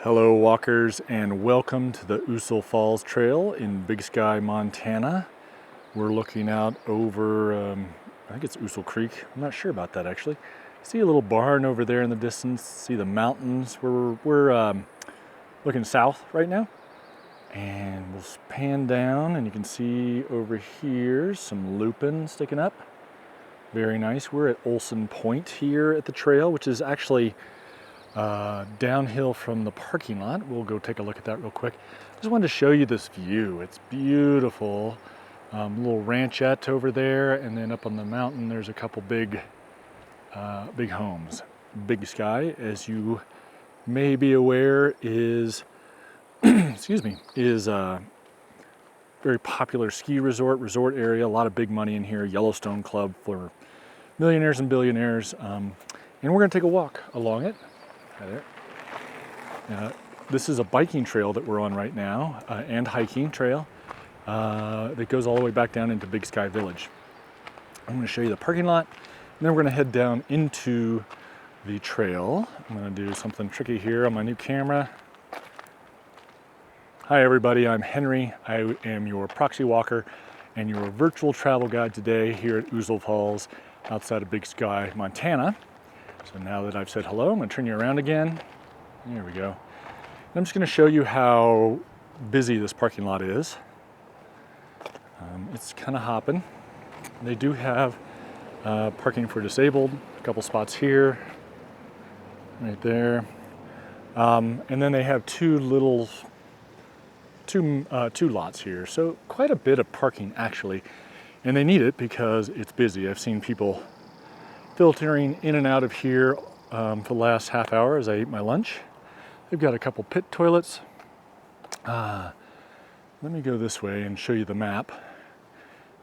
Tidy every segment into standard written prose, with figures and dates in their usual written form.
Hello walkers, and welcome to the Ousel Falls Trail in Big Sky, Montana. We're looking out over, I think it's Ousel Creek. I'm not sure about that actually. See a little barn over there in the distance, see the mountains. We're looking south right now. And we'll pan down and you can see over here some lupin sticking up. Very nice. We're at Olson Point here at the trail, which is actually downhill from the parking lot. We'll go take a look at that real quick. Just wanted to show you this view. It's beautiful. Little ranchette over there, and then up on the mountain there's a couple big homes. Big Sky, as you may be aware, is is a very popular ski resort area. A lot of big money in here. Yellowstone Club for millionaires and billionaires. And we're going to take a walk along it. Hi there. This is a biking trail that we're on right now, and hiking trail that goes all the way back down into Big Sky Village. I'm going to show you the parking lot, and then we're going to head down into the trail. I'm going to do something tricky here on my new camera. Hi everybody, I'm Henry. I am your proxy walker and your virtual travel guide today here at Ousel Falls outside of Big Sky, Montana. So now that I've said hello, I'm going to turn you around again. There we go. And I'm just going to show you how busy this parking lot is. It's kind of hopping. They do have parking for disabled, a couple spots here, right there. And then they have two lots here. So quite a bit of parking actually. And they need it because it's busy. I've seen people filtering in and out of here for the last half hour as I ate my lunch. They've got a couple pit toilets. Let me go this way and show you the map.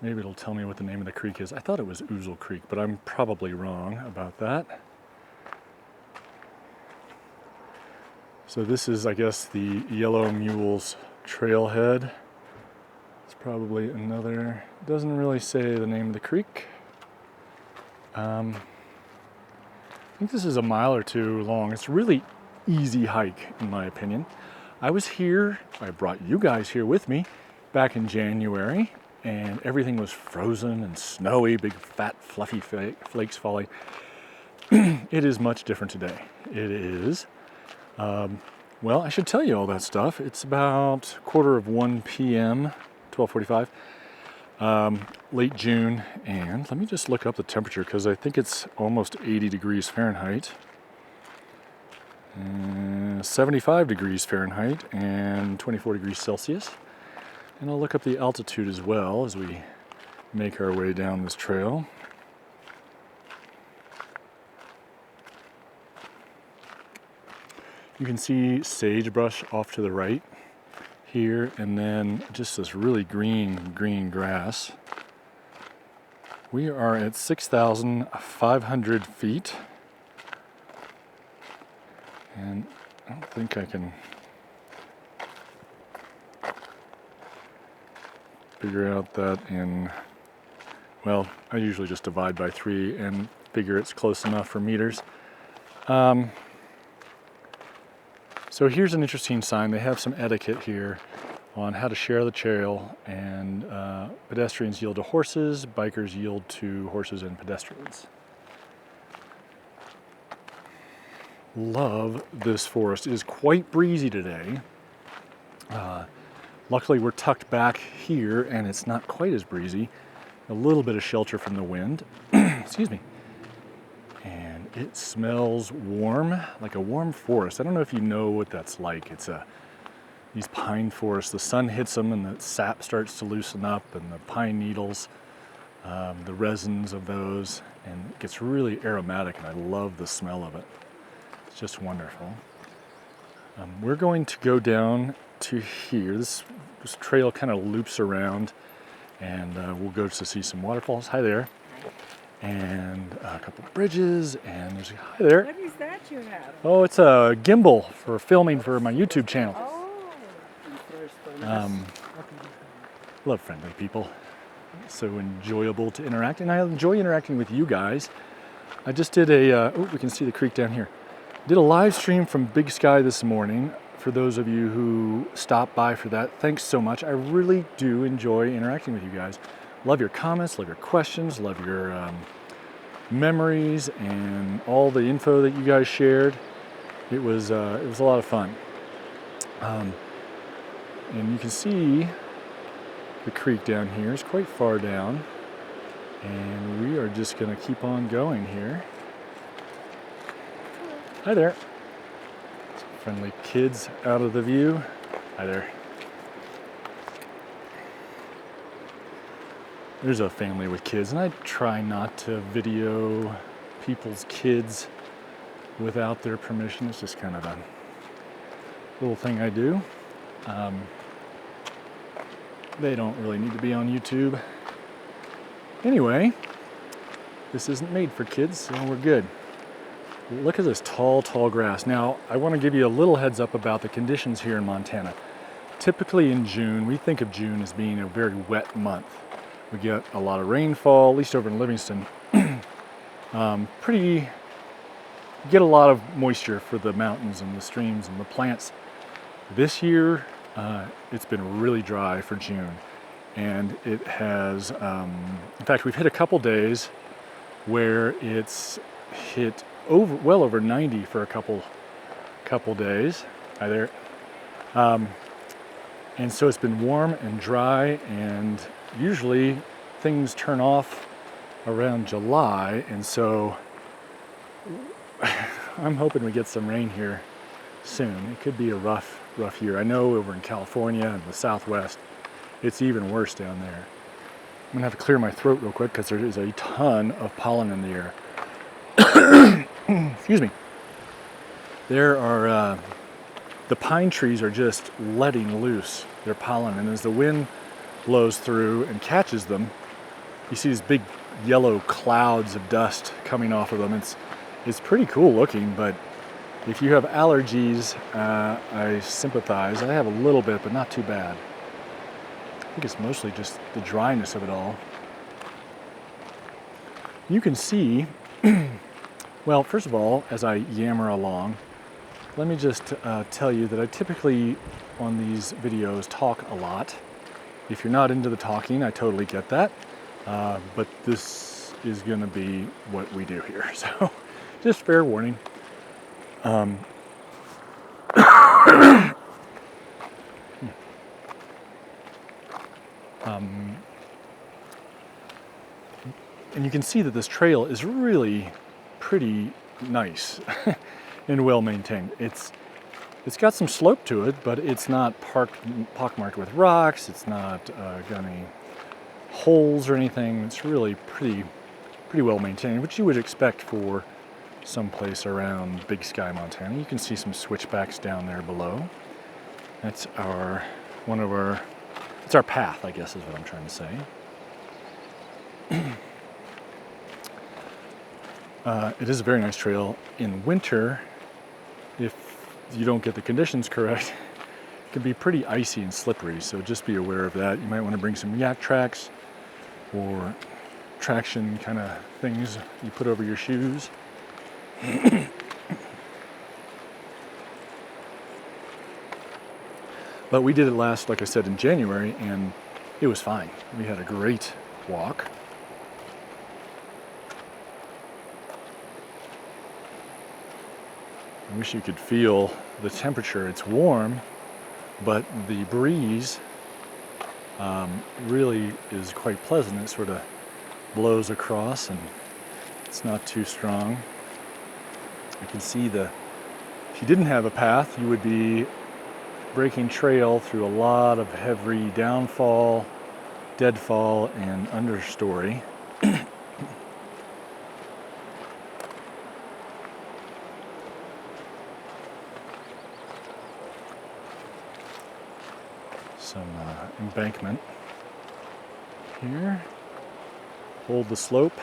Maybe it'll tell me what the name of the creek is. I thought it was Ousel Creek, but I'm probably wrong about that. So this is, I guess, the Yellow Mules trailhead. It's probably another, doesn't really say the name of the creek. I think this is a mile or two long. It's a really easy hike in my opinion. I was here, I brought you guys here with me back in January, and everything was frozen and snowy, big fat fluffy flakes falling. It is much different today. It is, well, I should tell you all that stuff. It's about 1:15 p.m., 12:45. Late June, and let me just look up the temperature because I think it's almost 80 degrees Fahrenheit, 75 degrees Fahrenheit, and 24 degrees Celsius. And I'll look up the altitude as well as we make our way down this trail. You can see sagebrush off to the right here, and then just this really green grass. We are at 6,500 feet, and I don't think I can figure out that in, well, I usually just divide by 3 and figure it's close enough for meters. So here's an interesting sign. They have some etiquette here on how to share the trail, and pedestrians yield to horses, bikers yield to horses and pedestrians. Love this forest. It is quite breezy today. Luckily we're tucked back here and it's not quite as breezy. A little bit of shelter from the wind. Excuse me. And it smells warm, like a warm forest. I don't know if you know what that's like. It's these pine forests, the sun hits them and the sap starts to loosen up, and the pine needles, the resins of those, and it gets really aromatic, and I love the smell of it. It's just wonderful. We're going to go down to here. This trail kind of loops around, and we'll go to see some waterfalls. Hi there. And a couple of bridges, and there's hi there. What is that you have? Oh, it's a gimbal for filming for my YouTube channel. Oh. Love friendly people. So enjoyable to interact, and I enjoy interacting with you guys. I just did a, we can see the creek down here. Did a live stream from Big Sky this morning for those of you who stop by for that. Thanks so much. I really do enjoy interacting with you guys. Love your comments, love your questions, love your memories, and all the info that you guys shared. It was a lot of fun. And you can see the creek down here is quite far down, and we are just going to keep on going here. Hi there. Some friendly kids out of the view. Hi there. There's a family with kids, and I try not to video people's kids without their permission. It's just kind of a little thing I do. They don't really need to be on YouTube. Anyway, this isn't made for kids, so we're good. Look at this tall, tall grass. Now, I want to give you a little heads up about the conditions here in Montana. Typically in June, we think of June as being a very wet month. We get a lot of rainfall, at least over in Livingston. Get a lot of moisture for the mountains and the streams and the plants. This year, it's been really dry for June. And it has, in fact, we've hit a couple days where it's hit well over 90 for a couple days. Hi there. And so it's been warm and dry, and usually things turn off around July, and so I'm hoping we get some rain here soon. It could be a rough year. I know over in California and the Southwest, it's even worse down there. I'm gonna have to clear my throat real quick because there is a ton of pollen in the air. Excuse me. There are, the pine trees are just letting loose their pollen, and as the wind blows through and catches them, you see these big yellow clouds of dust coming off of them. It's pretty cool looking, but if you have allergies, I sympathize. I have a little bit, but not too bad. I think it's mostly just the dryness of it all. You can see, well, first of all, as I yammer along, let me just tell you that I typically on these videos talk a lot. If you're not into the talking, I totally get that. But this is going to be what we do here. So just fair warning. And you can see that this trail is really pretty nice and well maintained. It's got some slope to it, but it's not pockmarked with rocks. It's not got any holes or anything. It's really pretty well maintained, which you would expect for someplace around Big Sky, Montana. You can see some switchbacks down there below. That's it's our path, I guess is what I'm trying to say. It is a very nice trail. In winter, if you don't get the conditions correct, it can be pretty icy and slippery, so just be aware of that. You might want to bring some yak tracks or traction kind of things you put over your shoes. But we did it last, like I said, in January, and it was fine. We had a great walk. I wish you could feel the temperature. It's warm, but the breeze really is quite pleasant. It sort of blows across, and it's not too strong. I can see if you didn't have a path, you would be breaking trail through a lot of heavy downfall, deadfall, and understory. Some embankment here. Hold the slope.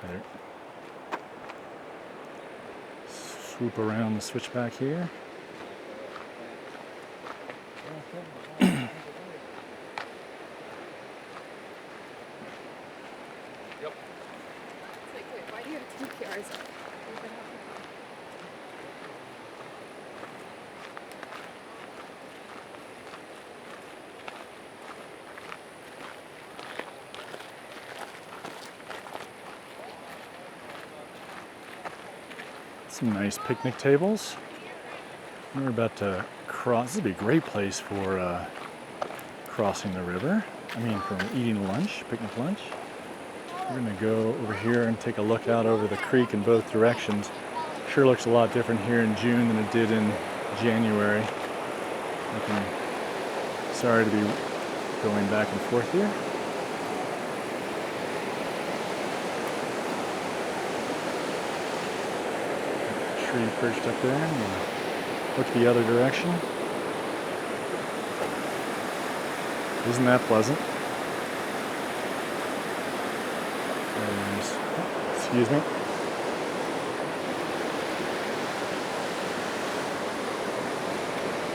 There. swoop around the switchback here. Why do you have two PRs? Some nice picnic tables. We're about to cross. This would be a great place for crossing the river. I mean, for eating lunch, picnic lunch. We're gonna go over here and take a look out over the creek in both directions. Sure looks a lot different here in June than it did in January. Sorry to be going back and forth here. Tree perched up there, and look the other direction. Isn't that pleasant? Excuse me.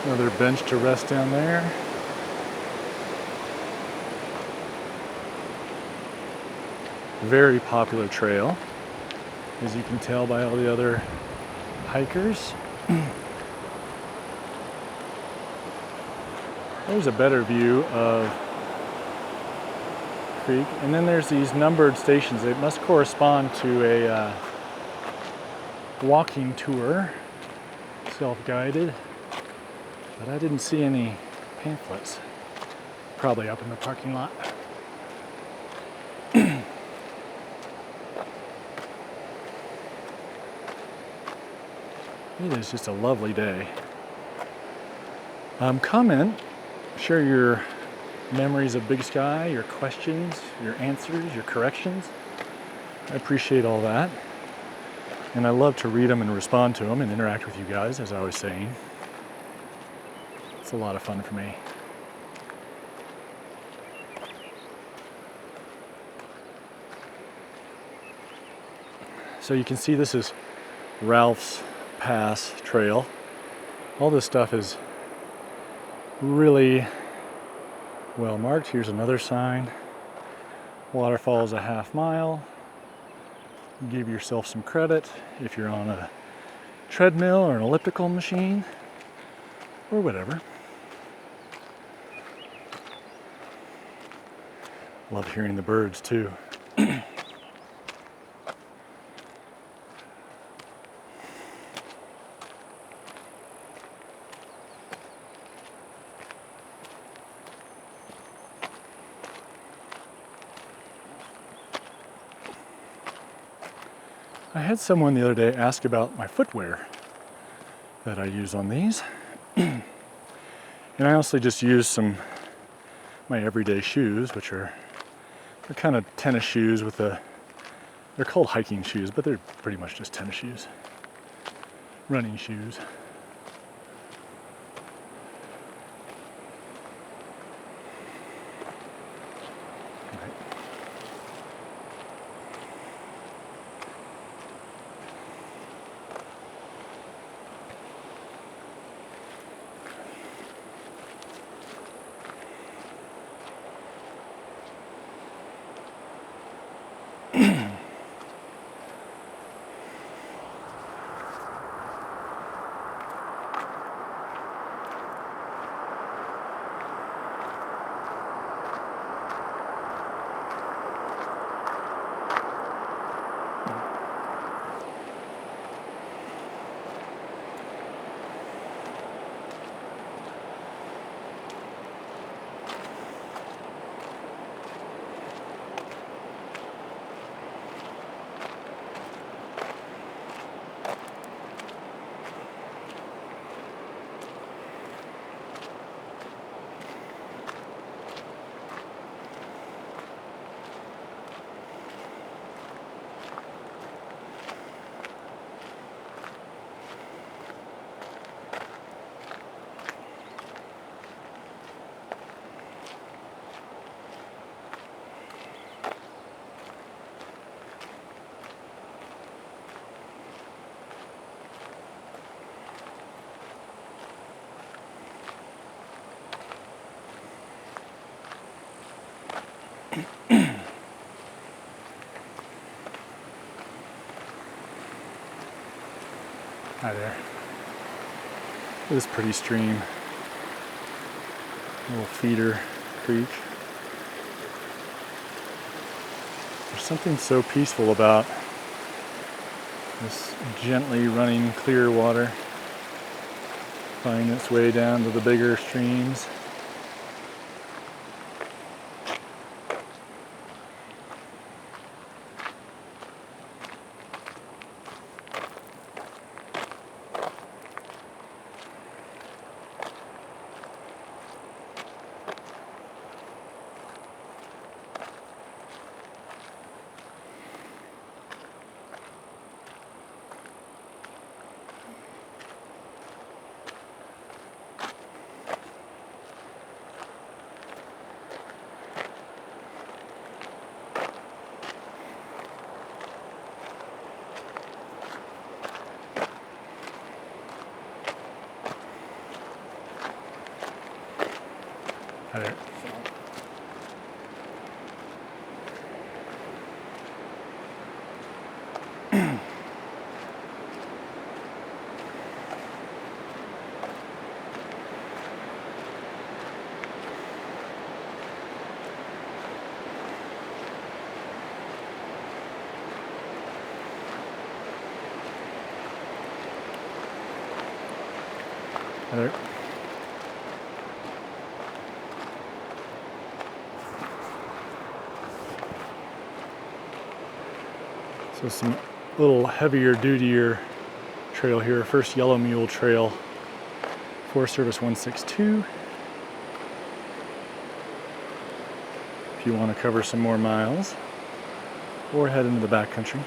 Another bench to rest down there. Very popular trail, as you can tell by all the other hikers. There's a better view of the creek, and then there's these numbered stations. They must correspond to a walking tour, self-guided, but I didn't see any pamphlets. Probably up in the parking lot. It is just a lovely day. Comment, share your memories of Big Sky, your questions, your answers, your corrections. I appreciate all that. And I love to read them and respond to them and interact with you guys, as I was saying. It's a lot of fun for me. So you can see this is Ralph's Pass Trail. All this stuff is really well marked. Here's another sign. Waterfall is a half mile. Give yourself some credit if you're on a treadmill or an elliptical machine or whatever. Love hearing the birds too. I had someone the other day ask about my footwear that I use on these. And I honestly just use my everyday shoes, which they're kind of tennis shoes with they're called hiking shoes, but they're pretty much just tennis shoes. Running shoes. Hi there. This pretty stream. Little feeder creek. There's something so peaceful about this gently running clear water, finding its way down to the bigger streams. Hi there. Hi there. So some little heavier dutier trail here. First Yellow Mule Trail, Forest Service 162. If you want to cover some more miles or head into the backcountry.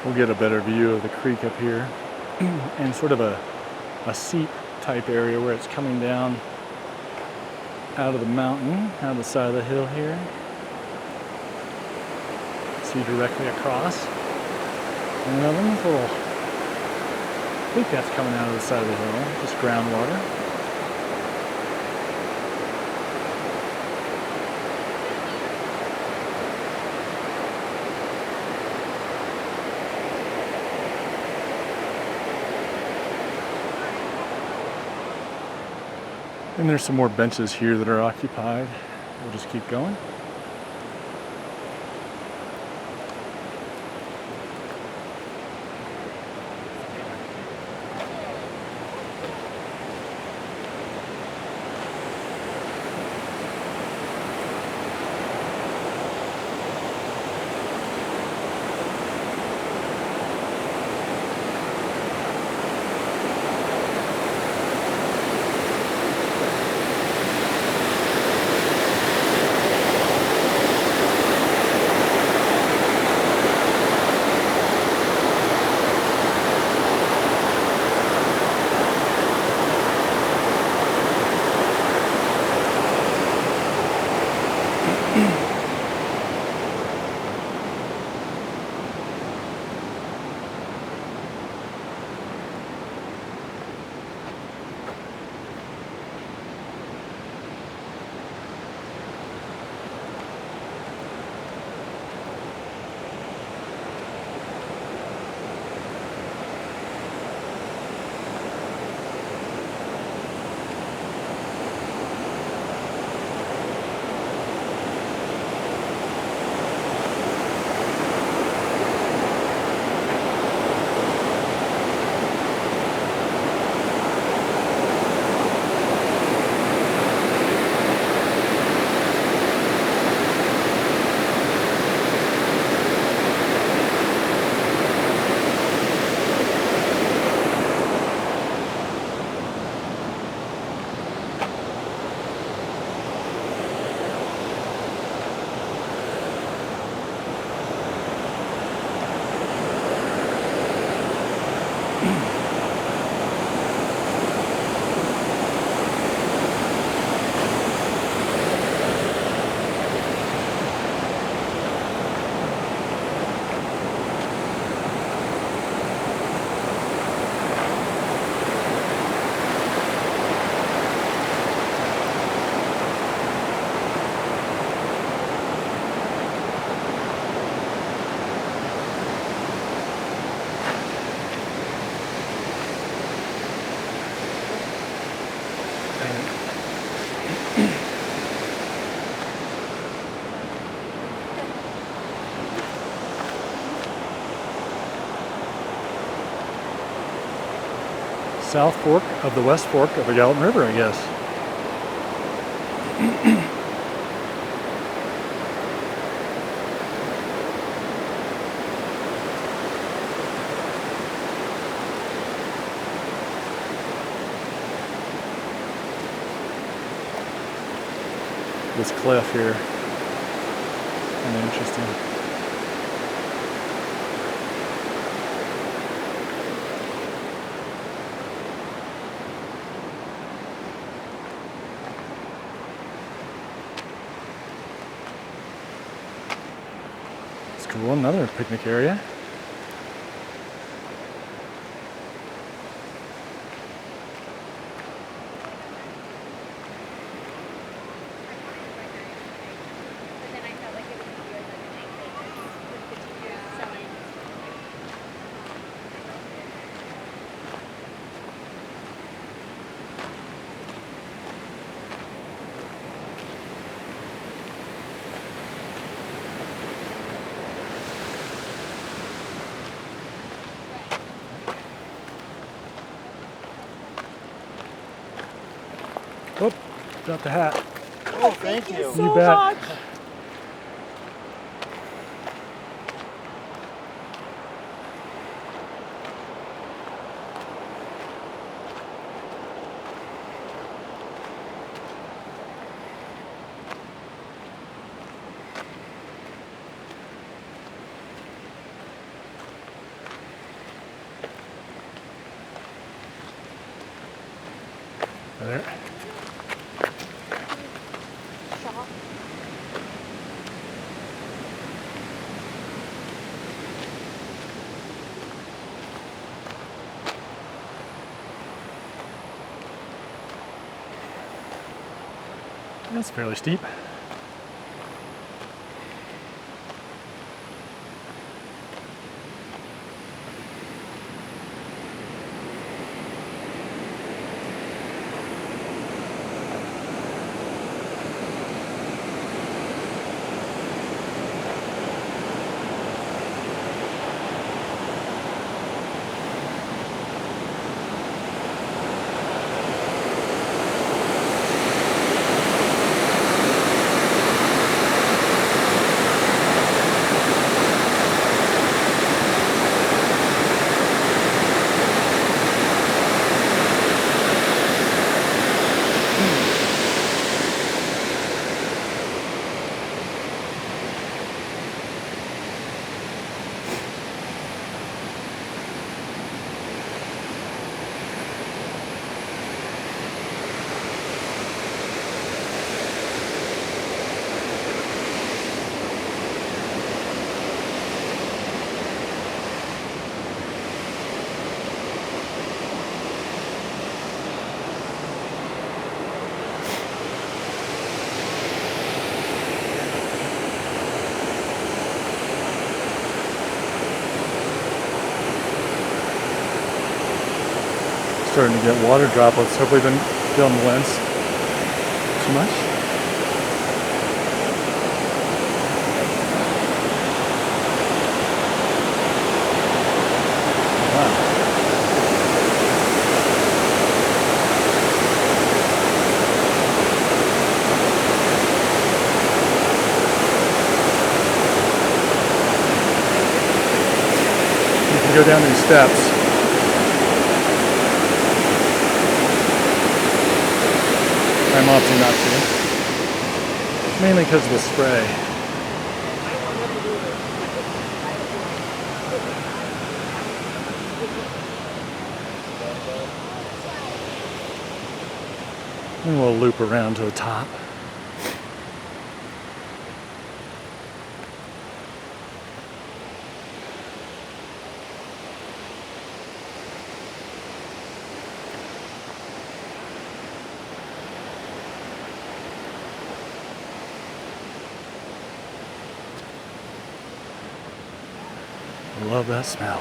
We'll get a better view of the creek up here and sort of a seep type area where it's coming down out of the mountain, out of the side of the hill here. See directly across. And another little, I think that's coming out of the side of the hill, just groundwater. And there's some more benches here that are occupied. We'll just keep going. South Fork of the West Fork of the Gallatin River, I guess. This cliff here, kind of interesting. It's cool, another picnic area. Oh, dropped the hat. Oh, thank you. You bet. There. That's fairly steep. Starting to get water droplets. Hopefully they didn't film the lens too much. Wow. You can go down these steps. I'm opting not to, mainly because of the spray. And we'll loop around to the top. I love that smell.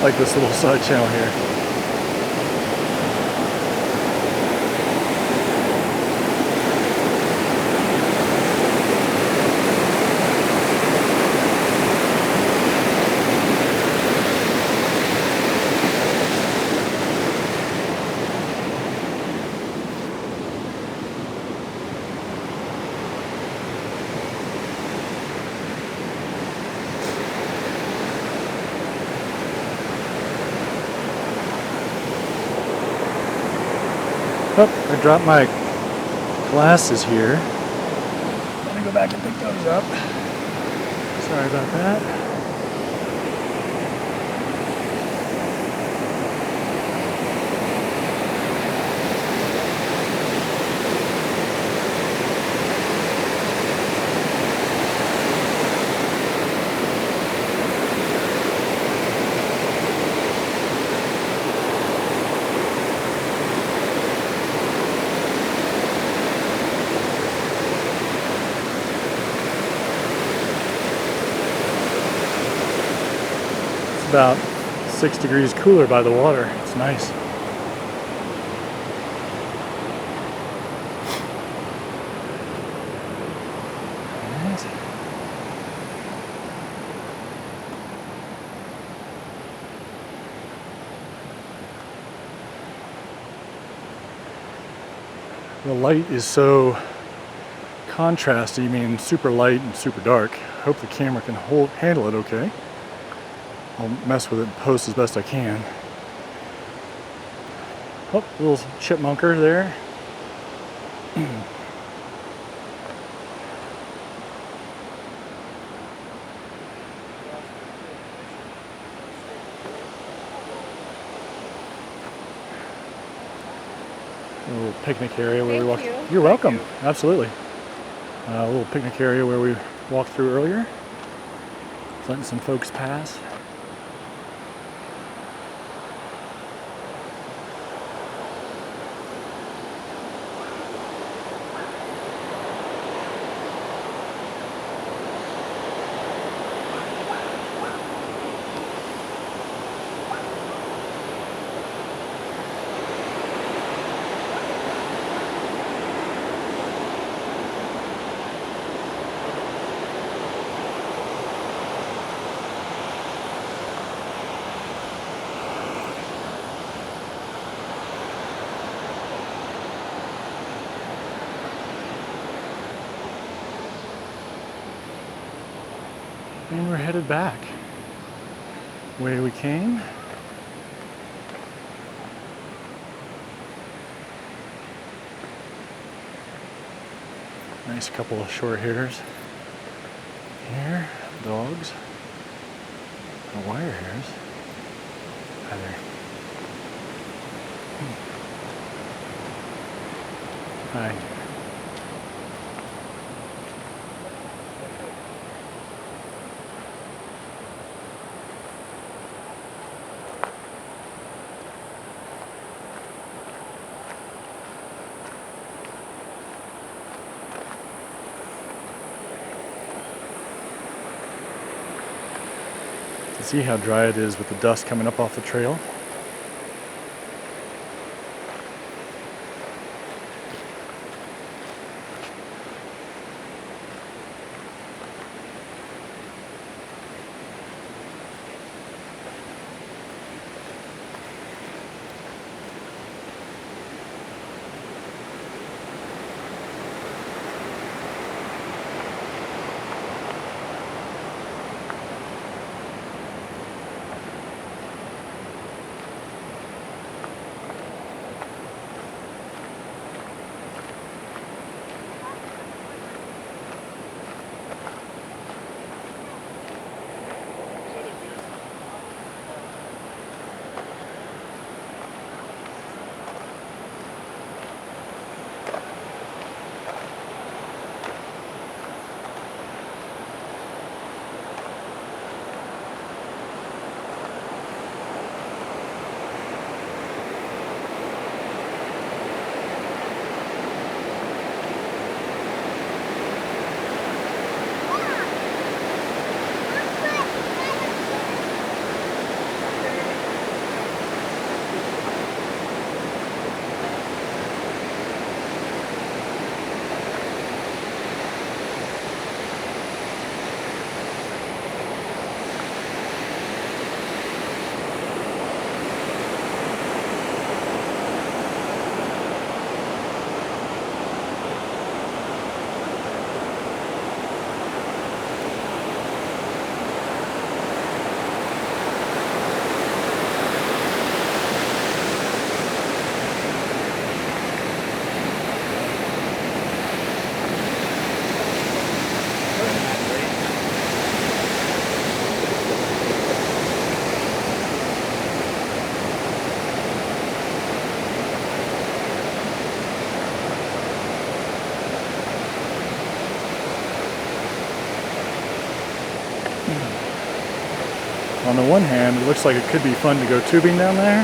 like this little side channel here. Oh, I dropped my glasses here. I'm gonna go back and pick those up. Sorry about that. About 6 degrees cooler by the water. It's nice. Alright. The light is so contrasty, I mean super light and super dark. I hope the camera can handle it okay. I'll mess with it and post as best I can. Oh, little chipmunker there. A little picnic area where we walked. You're welcome. Absolutely. A little picnic area where we walked through earlier. Letting some folks pass. And we're headed back. Way we came. Nice couple of short hairs. Here, dogs. And wire hairs. Hi there. Hi. See how dry it is with the dust coming up off the trail. On the one hand, it looks like it could be fun to go tubing down there.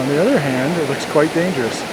On the other hand, it looks quite dangerous.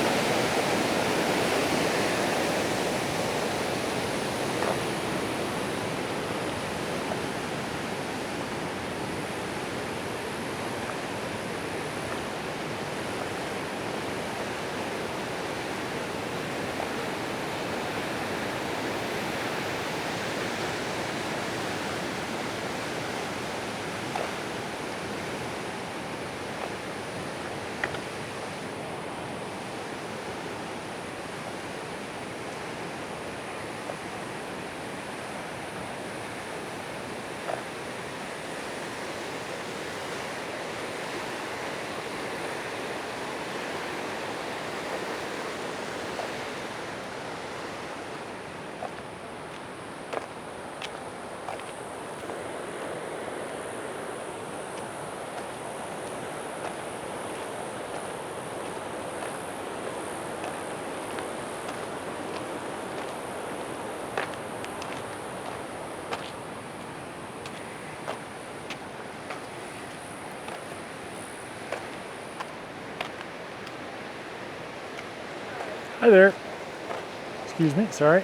Hi there. Excuse me, sorry.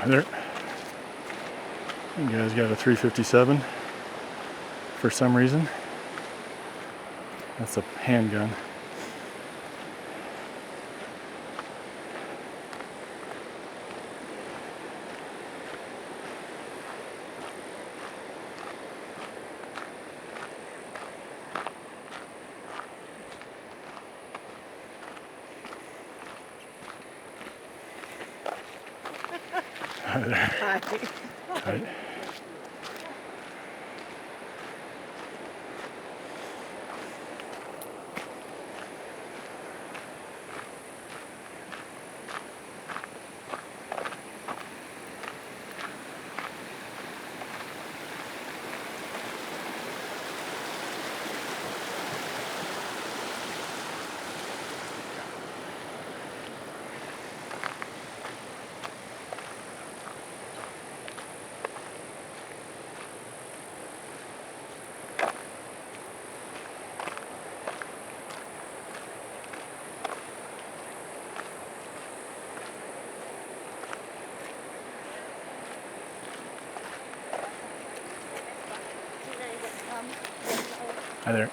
Hi there. You guys got a 357 for some reason. That's a handgun. Hi there. Hi. Hi. Hi there.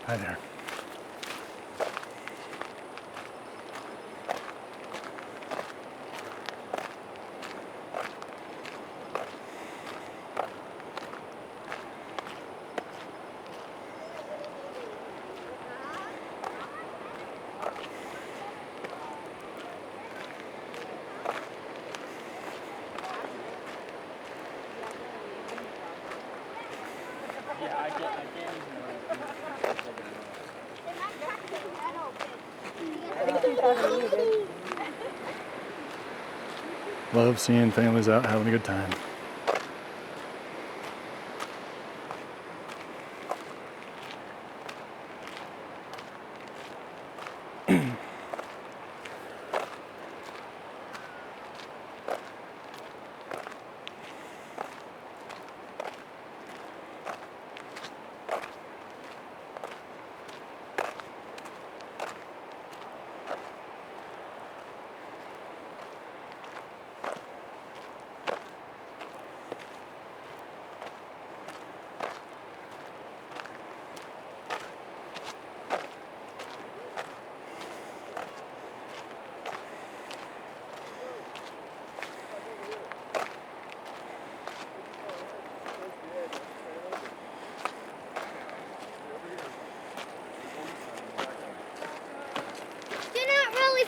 Hi there. Love seeing families out having a good time.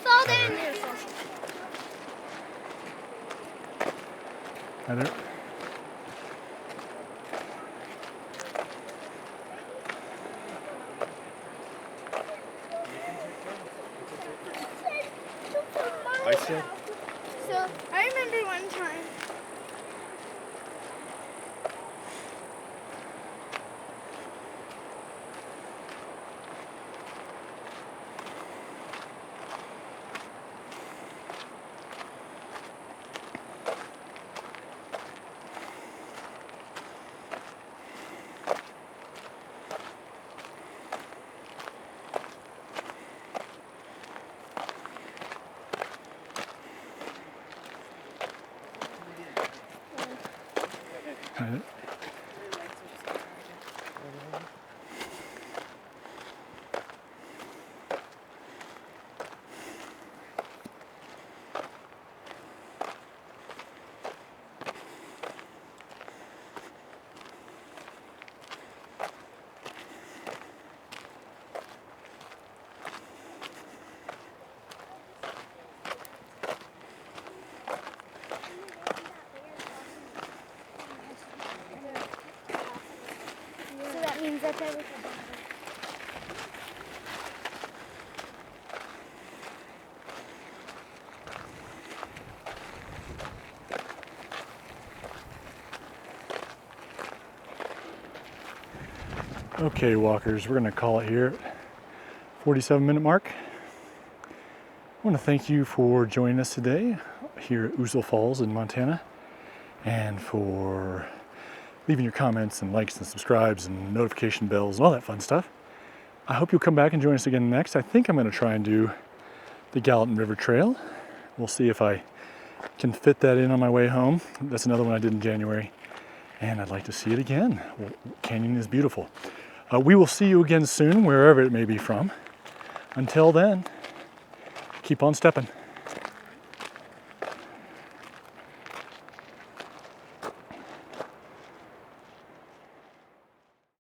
Fall down there. Hi there. Ousel. So I remember one time. Hi there. So that means that there was Okay, walkers, we're going to call it here. 47-minute mark. I want to thank you for joining us today here at Ousel Falls in Montana, and for leaving your comments and likes and subscribes and notification bells and all that fun stuff. I hope you'll come back and join us again next. I think I'm going to try and do the Gallatin River Trail. We'll see if I can fit that in on my way home. That's another one I did in January, and I'd like to see it again. Well, canyon is beautiful. We will see you again soon, wherever it may be from. Until then, keep on stepping.